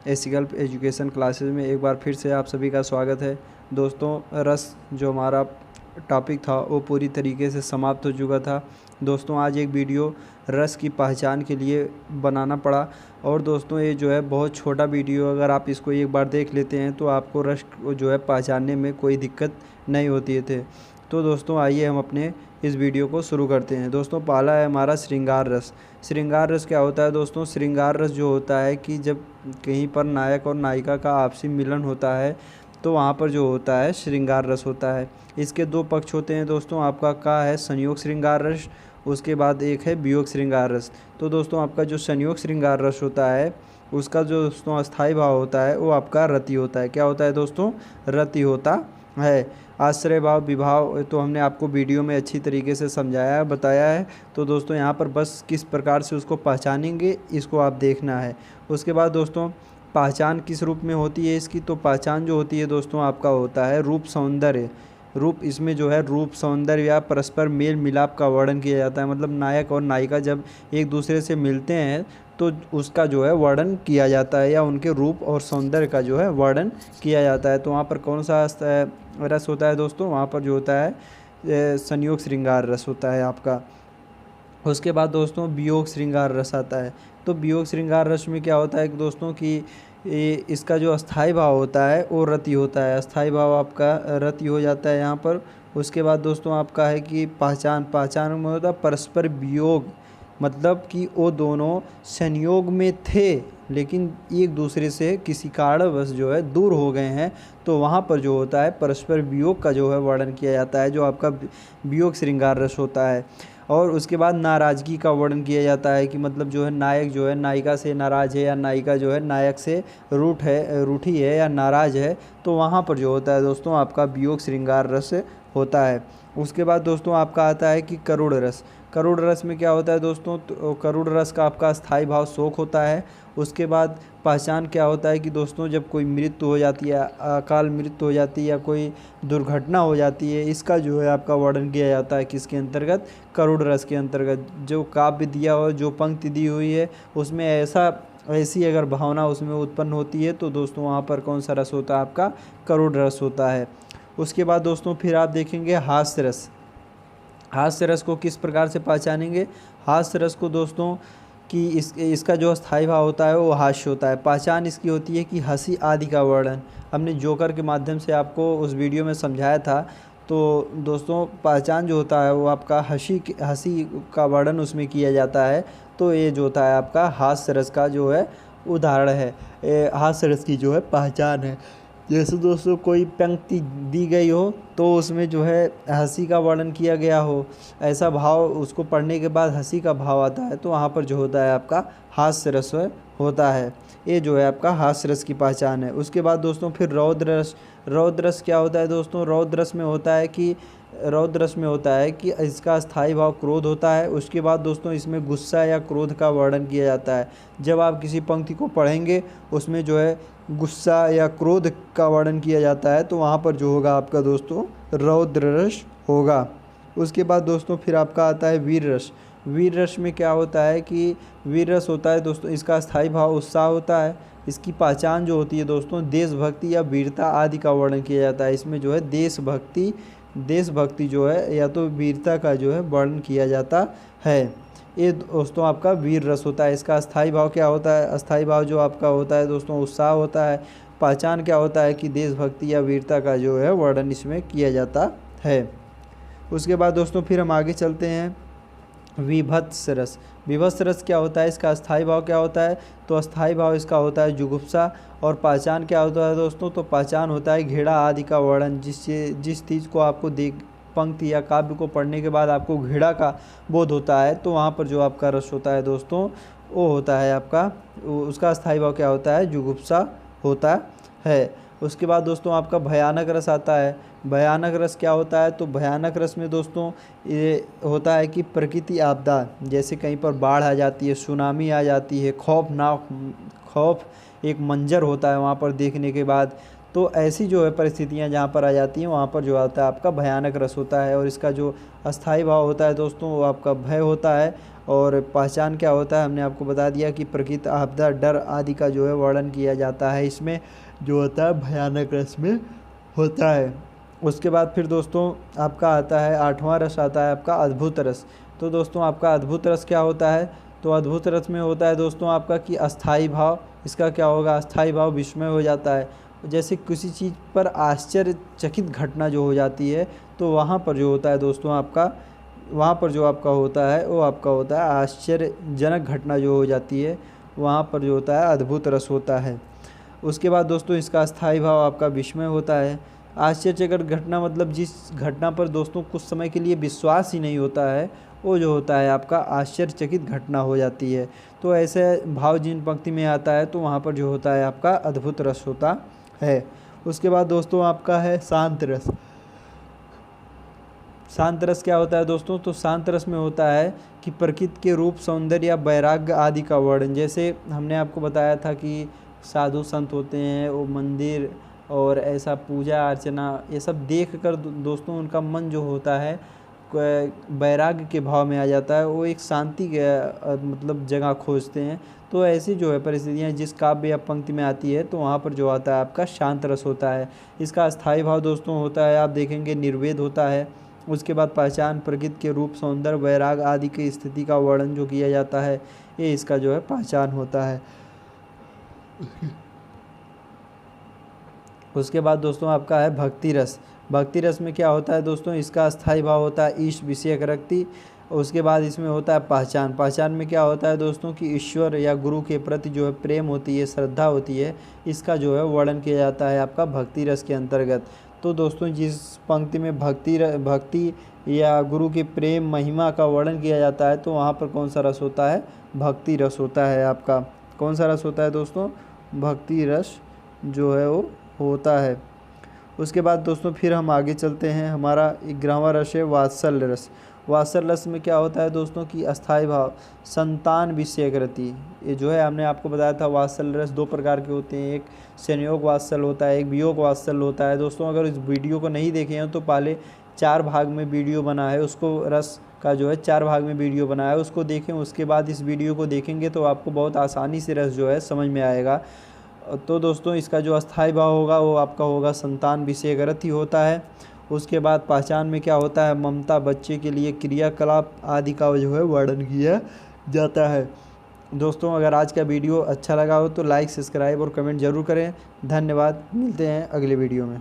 एसिकल education classes में एक बार फिर से आप सभी का स्वागत है। दोस्तों, रस जो हमारा टॉपिक था वो पूरी तरीके से समाप्त हो चुका था। दोस्तों, आज एक वीडियो रस की पहचान के लिए बनाना पड़ा और दोस्तों ये जो है बहुत छोटा वीडियो, अगर आप इसको एक बार देख लेते हैं तो आपको रस को जो है पहचानने में कोई दिक्कत नहीं होती थे। तो दोस्तों आइए हम अपने इस वीडियो को शुरू करते हैं। दोस्तों, पहला है हमारा श्रृंगार रस। श्रृंगार रस क्या होता है दोस्तों? श्रृंगार रस जो होता है कि जब कहीं पर नायक और नायिका का आपसी मिलन होता है तो वहाँ पर जो होता है श्रृंगार रस होता है। इसके दो पक्ष होते हैं दोस्तों, आपका क्या है संयोग श्रृंगार रस, उसके बाद एक है वियोग श्रृंगार रस। तो दोस्तों आपका जो संयोग श्रृंगार रस होता है उसका जो दोस्तों अस्थाई भाव होता है वो आपका रति होता है। क्या होता है दोस्तों? रति होता है। आश्रय भाव विभाव तो हमने आपको वीडियो में अच्छी तरीके से समझाया है, बताया है। तो दोस्तों यहाँ पर बस किस प्रकार से उसको पहचानेंगे इसको आप देखना है। उसके बाद दोस्तों पहचान किस रूप में होती है इसकी? तो पहचान जो होती है दोस्तों आपका होता है रूप सौंदर्य। रूप इसमें जो है रूप सौंदर्य या परस्पर मेल मिलाप का वर्णन किया जाता है। मतलब नायक और नायिका जब एक दूसरे से मिलते हैं तो उसका जो है वर्णन किया जाता है या उनके रूप और सौंदर्य का जो है वर्णन किया जाता है। तो वहाँ पर कौन सा रस होता है दोस्तों? वहाँ पर जो होता है संयोग श्रृंगार रस होता है आपका। उसके बाद दोस्तों वियोग श्रृंगार रस आता है। तो वियोग श्रृंगार रस में क्या होता है कि दोस्तों कि इसका जो अस्थाई भाव होता है वो रति होता है। अस्थाई भाव आपका रति हो जाता है यहाँ पर। उसके बाद दोस्तों आपका है कि पहचान में होता है परस्पर वियोग, मतलब कि वो दोनों संयोग में थे लेकिन एक दूसरे से किसी कारणवश जो है दूर हो गए हैं। तो वहाँ पर जो होता है परस्पर वियोग का जो है वर्णन किया जाता है, जो आपका वियोग श्रृंगार रस होता है। और उसके बाद नाराज़गी का वर्णन किया जाता है कि मतलब जो है नायक जो है नायिका से नाराज़ है या नायिका जो है नायक से रूठी है या नाराज़ है। तो वहाँ पर जो होता है दोस्तों आपका वियोग श्रृंगार रस होता है। उसके बाद दोस्तों आपका आता है कि करुण रस। करुण रस में क्या होता है दोस्तों? तो करुण रस का आपका स्थायी भाव शोक होता है। उसके बाद पहचान क्या होता है कि दोस्तों जब कोई मृत्यु हो जाती है, अकाल मृत्यु हो जाती है या कोई दुर्घटना हो जाती है, इसका जो है आपका वर्णन किया जाता है किसके अंतर्गत? करुण रस के अंतर्गत। जो काव्य दिया हो, जो पंक्ति दी हुई है उसमें ऐसी अगर भावना उसमें उत्पन्न होती है तो दोस्तों वहाँ पर कौन सा रस होता है? आपका करुण रस होता है। उसके बाद दोस्तों फिर आप देखेंगे हास्य रस। हास्य रस को किस प्रकार से पहचानेंगे? हास्य रस को दोस्तों कि इसका जो स्थायी भाव होता है वो हास्य होता है। पहचान इसकी होती है कि हंसी आदि का वर्णन हमने जोकर के माध्यम से आपको उस वीडियो में समझाया था। तो दोस्तों पहचान जो होता है वो आपका हंसी का वर्णन उसमें किया जाता है। तो ये जो होता है आपका हास्य रस का जो है उदाहरण है, हास्य रस की जो है पहचान है। जैसे दोस्तों कोई पंक्ति दी गई हो तो उसमें जो है हंसी का वर्णन किया गया हो, ऐसा भाव उसको पढ़ने के बाद हंसी का भाव आता है, तो वहाँ पर जो होता है आपका हास्य रस होता है। ये जो है आपका हास्य रस की पहचान है। उसके बाद दोस्तों फिर रौद्र रस। रौद्र रस क्या होता है दोस्तों? रौद्र रस में होता है कि इसका स्थायी भाव क्रोध होता है। उसके बाद दोस्तों इसमें गुस्सा या क्रोध का वर्णन किया जाता है। जब आप किसी पंक्ति को पढ़ेंगे उसमें जो है गुस्सा या क्रोध का वर्णन किया जाता है तो वहाँ पर जो होगा आपका दोस्तों रौद्र रस होगा। उसके बाद दोस्तों फिर आपका आता है वीर रस। वीर रस में क्या होता है कि वीर रस होता है दोस्तों इसका स्थायी भाव उत्साह होता है। इसकी पहचान जो होती है दोस्तों देशभक्ति या वीरता आदि का वर्णन किया जाता है। इसमें जो है देशभक्ति जो है या तो वीरता का जो है वर्णन किया जाता है। ये दोस्तों आपका वीर रस होता है। इसका अस्थाई भाव क्या होता है? अस्थाई भाव जो आपका होता है दोस्तों उत्साह होता है। पहचान क्या होता है कि देशभक्ति या वीरता का जो है वर्णन इसमें किया जाता है। उसके बाद दोस्तों फिर हम आगे चलते हैं विभत्स रस। विभत्स रस क्या होता है? इसका अस्थाई भाव क्या होता है? तो अस्थाई भाव इसका होता है जुगुप्सा। और पहचान क्या होता है दोस्तों? तो पहचान होता है घृणा आदि का वर्णन। जिस चीज़ को आपको पंक्ति या काव्य को पढ़ने के बाद आपको घृणा का बोध होता है तो वहाँ पर जो आपका रस होता है दोस्तों वो होता है आपका, उसका स्थायी भाव क्या होता है? जुगुप्सा होता है। उसके बाद दोस्तों आपका भयानक रस आता है। भयानक रस क्या होता है? तो भयानक रस में दोस्तों ये होता है कि प्रकृति आपदा, जैसे कहीं पर बाढ़ आ जाती है, सुनामी आ जाती है, खौफ एक मंजर होता है वहाँ पर देखने के बाद, तो ऐसी जो है परिस्थितियाँ जहाँ पर आ जाती हैं वहाँ पर जो आता है आपका भयानक रस होता है। और इसका जो अस्थाई भाव होता है दोस्तों वो आपका भय होता है। और पहचान क्या होता है हमने आपको बता दिया कि प्रकृति, आपदा, डर आदि का जो है वर्णन किया जाता है इसमें, जो होता है भयानक रस में होता है। उसके बाद फिर दोस्तों आपका आता है 8वां रस आता है आपका अद्भुत रस। तो दोस्तों आपका अद्भुत रस क्या होता है, तो अद्भुत रस में होता है दोस्तों आपका कि अस्थाई भाव, इसका क्या होगा, अस्थाई भाव, विस्मय हो जाता है। जैसे किसी चीज़ पर आश्चर्यचकित घटना जो हो जाती है, तो वहाँ पर जो होता है दोस्तों आपका, वहाँ पर जो आपका होता है वो आपका होता है आश्चर्यजनक घटना जो हो जाती है, वहाँ पर जो होता है अद्भुत रस होता है। उसके बाद दोस्तों इसका अस्थाई भाव आपका विस्मय होता है। आश्चर्यचकित घटना मतलब जिस घटना पर दोस्तों कुछ समय के लिए विश्वास ही नहीं होता है, वो जो होता है आपका आश्चर्यचकित घटना हो जाती है। तो ऐसे भाव जिन पंक्ति में आता है तो वहाँ पर जो होता है आपका अद्भुत रस होता है। उसके बाद दोस्तों आपका है शांत रस। शांत रस क्या होता है दोस्तों, तो शांत रस में होता है कि प्रकृति के रूप, सौंदर्य या वैराग्य आदि का वर्णन। जैसे हमने आपको बताया था कि साधु संत होते हैं, वो मंदिर और ऐसा पूजा अर्चना ये सब देख कर दोस्तों उनका मन जो होता है वैराग्य के भाव में आ जाता है, वो एक शांति के मतलब जगह खोजते हैं। तो ऐसी जो है परिस्थितियाँ जिस काव्य या पंक्ति में आती है तो वहाँ पर जो आता है आपका शांत रस होता है। इसका अस्थाई भाव दोस्तों होता है, आप देखेंगे निर्वेद होता है। उसके बाद पहचान, प्रकृति के रूप, सौंदर्य, वैराग आदि की स्थिति का वर्णन जो किया जाता है, ये इसका जो है पहचान होता है। उसके बाद दोस्तों आपका है भक्ति रस। भक्ति रस में क्या होता है दोस्तों, इसका अस्थाई भाव होता है ईश विषयक रक्ति। उसके बाद इसमें होता है पहचान। पहचान में क्या होता है दोस्तों कि ईश्वर या गुरु के प्रति जो है प्रेम होती है, श्रद्धा होती है, इसका जो है वर्णन किया जाता है आपका भक्ति रस के अंतर्गत। तो दोस्तों जिस पंक्ति में भक्ति या गुरु के प्रेम महिमा का वर्णन किया जाता है तो वहाँ पर कौन सा रस होता है, भक्ति रस होता है आपका। कौन सा रस होता है दोस्तों, भक्ति रस जो है वो होता है। उसके बाद दोस्तों फिर हम आगे चलते हैं, हमारा 11वां रस है वात्सल्य रस। वात्सल्य रस में क्या होता है दोस्तों कि अस्थाई भाव, संतान विषयक रति। ये जो है हमने आपको बताया था वात्सल्य रस 2 प्रकार के होते हैं, एक संयोग वात्सल्य होता है, एक वियोग वात्सल्य होता है। दोस्तों अगर इस वीडियो को नहीं देखे हैं तो पहले 4 भाग में वीडियो बना है, उसको रस का जो है 4 भाग में वीडियो बनाया है, उसको देखें। उसके बाद इस वीडियो को देखेंगे तो आपको बहुत आसानी से रस जो है समझ में आएगा। तो दोस्तों इसका जो अस्थाई भाव होगा वो आपका होगा संतान विषयक रति होता है। उसके बाद पहचान में क्या होता है, ममता, बच्चे के लिए क्रियाकलाप आदि का जो है वर्णन किया जाता है। दोस्तों अगर आज का वीडियो अच्छा लगा हो तो लाइक, सब्सक्राइब और कमेंट ज़रूर करें। धन्यवाद, मिलते हैं अगले वीडियो में।